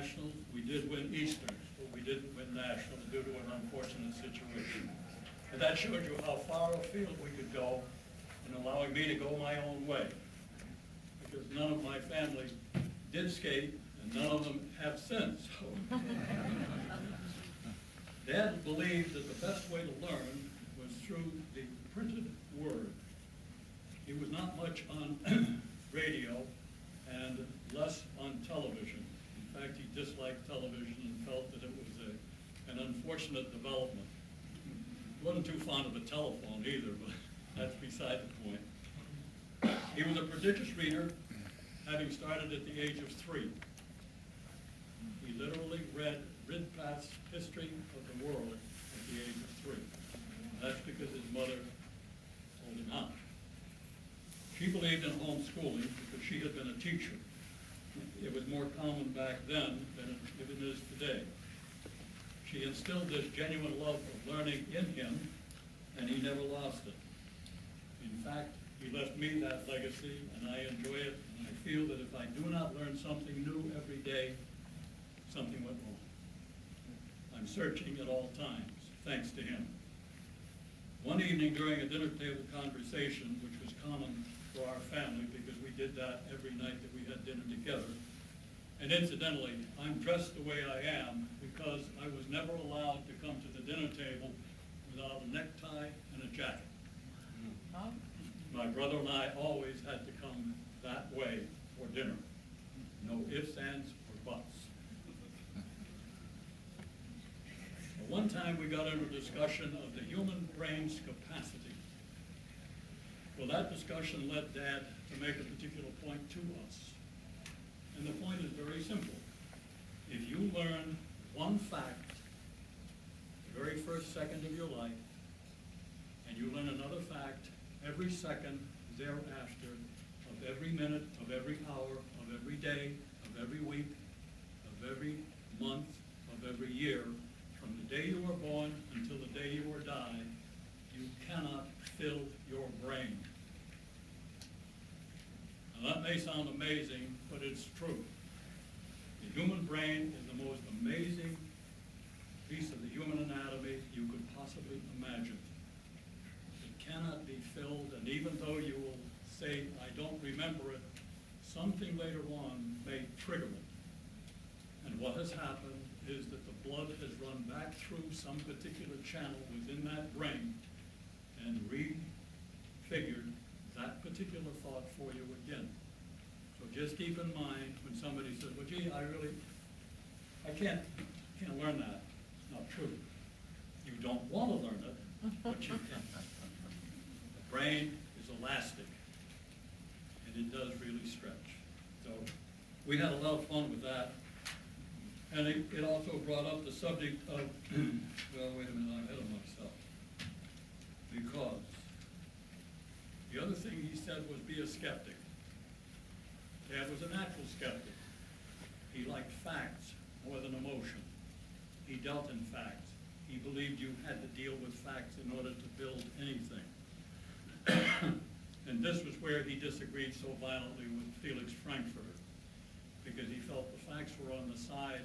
nationals. We did win Eastern, but we didn't win nationals due to an unfortunate situation. And that showed you how far afield we could go in allowing me to go my own way. Because none of my family did skate, and none of them have since. So. Dad believed that the best way to learn was through the printed word. He was not much on radio and less on television. In fact, he disliked television and felt that it was an unfortunate development. He wasn't too fond of a telephone either, but that's beside the point. He was a prodigious reader, having started at the age of 3. He literally read Ridpath's History of the World at the age of 3. That's because his mother told him how. She believed in homeschooling because she had been a teacher. It was more common back then than it is today. She instilled this genuine love of learning in him, and he never lost it. In fact, he left me that legacy, and I enjoy it, and I feel that if I do not learn something new every day, something went wrong. I'm searching at all times, thanks to him. One evening during a dinner table conversation, which was common for our family because we did that every night that we had dinner together, and incidentally, I'm dressed the way I am because I was never allowed to come to the dinner table without a necktie and a jacket. My brother and I always had to come that way for dinner. No ifs, ands, or buts. One time we got into a discussion of the human brain's capacity. Well, that discussion led Dad to make a particular point to us. And the point is very simple. If you learn one fact the very first second of your life, and you learn another fact every second thereafter, of every minute, of every hour, of every day, of every week, of every month, of every year, from the day you were born until the day you were die, you cannot fill your brain. Now that may sound amazing, but it's true. The human brain is the most amazing piece of the human anatomy you could possibly imagine. It cannot be filled, and even though you will say, I don't remember it, something later on may trigger it. And what has happened is that the blood has run back through some particular channel within that brain and refigured that particular thought for you again. So just keep in mind when somebody says, well, gee, I can't learn that. It's not true. You don't want to learn it, but you can. The brain is elastic, and it does really stretch. So we had a lot of fun with that. And it also brought up the subject of, well, wait a minute, I'm ahead of myself. Because the other thing he said was be a skeptic. Dad was a natural skeptic. He liked facts more than emotion. He dealt in facts. He believed you had to deal with facts in order to build anything. And this was where he disagreed so violently with Felix Frankfurter, because he felt the facts were on the side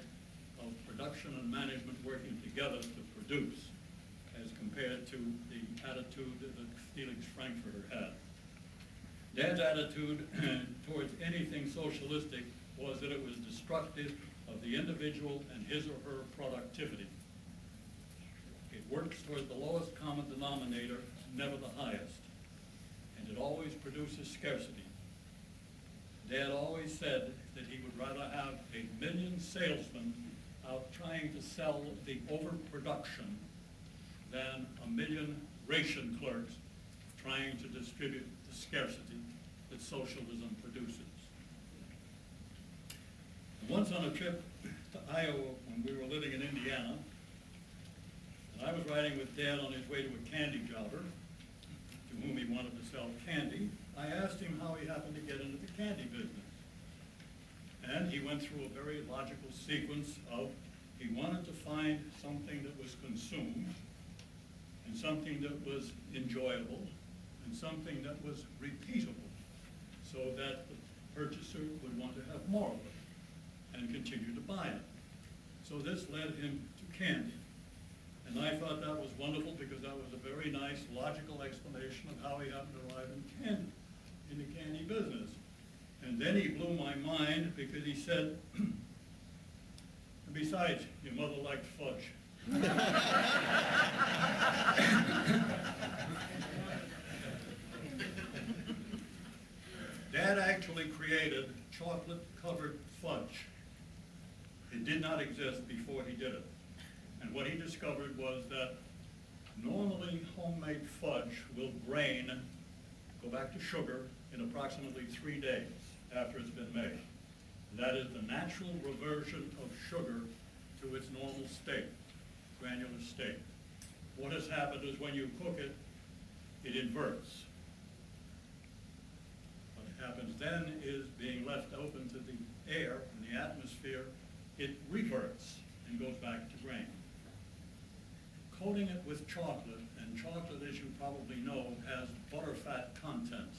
of production and management working together to produce, as compared to the attitude that Felix Frankfurter had. Dad's attitude towards anything socialistic was that it was destructive of the individual and his or her productivity. It works towards the lowest common denominator, never the highest. And it always produces scarcity. Dad always said that he would rather have 1,000,000 salesmen out trying to sell the overproduction than 1,000,000 ration clerks trying to distribute the scarcity that socialism produces. Once on a trip to Iowa when we were living in Indiana, and I was riding with Dad on his way to a candy jobber to whom he wanted to sell candy, I asked him how he happened to get into the candy business. And he went through a very logical sequence of he wanted to find something that was consumed, and something that was enjoyable, and something that was repeatable, so that the purchaser would want to have more of it. and continued to buy it. So this led him to candy. And I thought that was wonderful because that was a very nice, logical explanation of how he happened to arrive in the candy business. And then he blew my mind because he said, and besides, your mother liked fudge. Dad actually created chocolate-covered fudge. It did not exist before he did it. And what he discovered was that normally homemade fudge will grain, go back to sugar, in approximately 3 days after it's been made. That is the natural reversion of sugar to its normal state, granular state. What has happened is when you cook it, it inverts. What happens then is being left open to the air and the atmosphere, it reverts and goes back to grain. Coating it with chocolate, and chocolate, as you probably know, has butterfat content.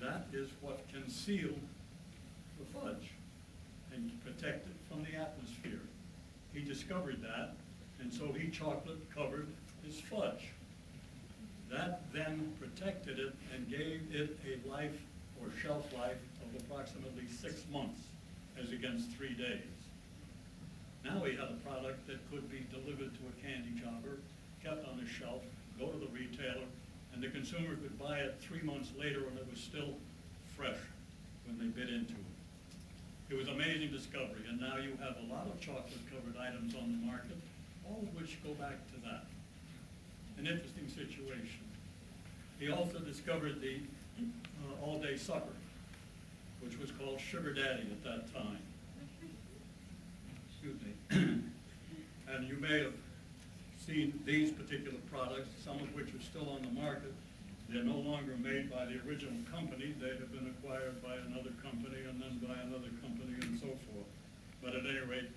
That is what can seal the fudge and protect it from the atmosphere. He discovered that, and so he chocolate covered his fudge. That then protected it and gave it a life or shelf life of approximately 6 months as against 3 days. Now he had a product that could be delivered to a candy jobber, kept on the shelf, go to the retailer, and the consumer could buy it 3 months later and it was still fresh when they bit into it. It was an amazing discovery, and now you have a lot of chocolate-covered items on the market, all of which go back to that. An interesting situation. He also discovered the all-day sucker, which was called Sugar Daddy at that time. Excuse me. And you may have seen these particular products, some of which are still on the market. They're no longer made by the original company. They have been acquired by another company and then by another company and so forth. But at any rate,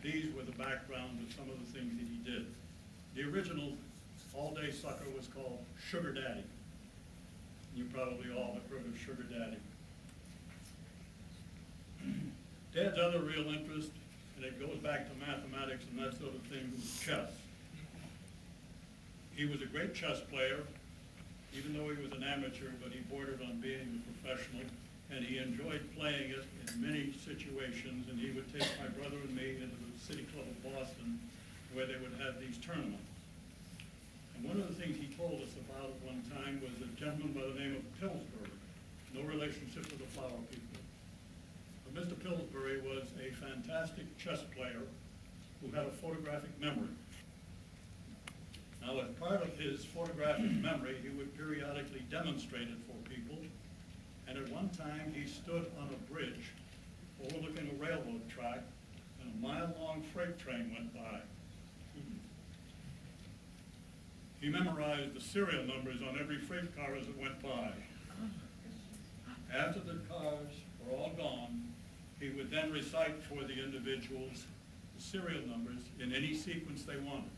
these were the background of some of the things that he did. The original all-day sucker was called Sugar Daddy. You probably all have heard of Sugar Daddy. Dad's other real interest, and it goes back to mathematics and that sort of thing, was chess. He was a great chess player, even though he was an amateur, but he bordered on being a professional, and he enjoyed playing it in many situations, and he would take my brother and me into the City Club of Boston, where they would have these tournaments. And one of the things he told us about at one time was a gentleman by the name of Pillsbury, no relationship to the Flower people. But Mr. Pillsbury was a fantastic chess player who had a photographic memory. Now, as part of his photographic memory, he would periodically demonstrate it for people. And at one time, he stood on a bridge overlooking a railroad track, and a mile-long freight train went by. He memorized the serial numbers on every freight car as it went by. After the cars were all gone, he would then recite for the individuals the serial numbers in any sequence they wanted.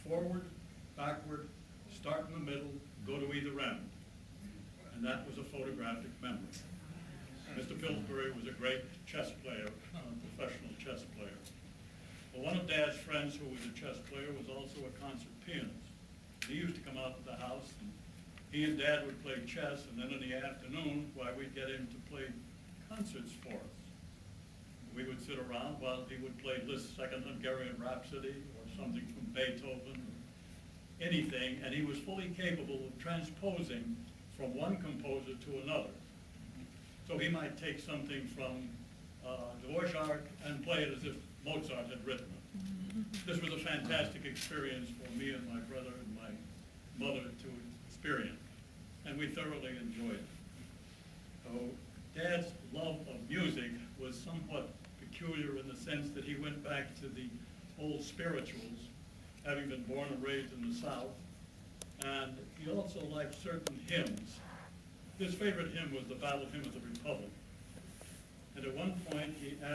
Forward, backward, start in the middle, go to either end. And that was a photographic memory. Mr. Pillsbury was a great chess player, a professional chess player. Well, one of Dad's friends who was a chess player was also a concert pianist. He used to come out to the house, and he and Dad would play chess, and then in the afternoon, we'd get him to play concerts for us. We would sit around while he would play Liszt's Second Hungarian Rhapsody or something from Beethoven, or anything, and he was fully capable of transposing from one composer to another. So he might take something from Dvorak and play it as if Mozart had written it. This was a fantastic experience for me and my brother and my mother to experience, and we thoroughly enjoyed it. So Dad's love of music was somewhat peculiar in the sense that he went back to the old spirituals, having been born and raised in the South, and he also liked certain hymns. His favorite hymn was the Battle Hymn of the Republic. And at one point he asked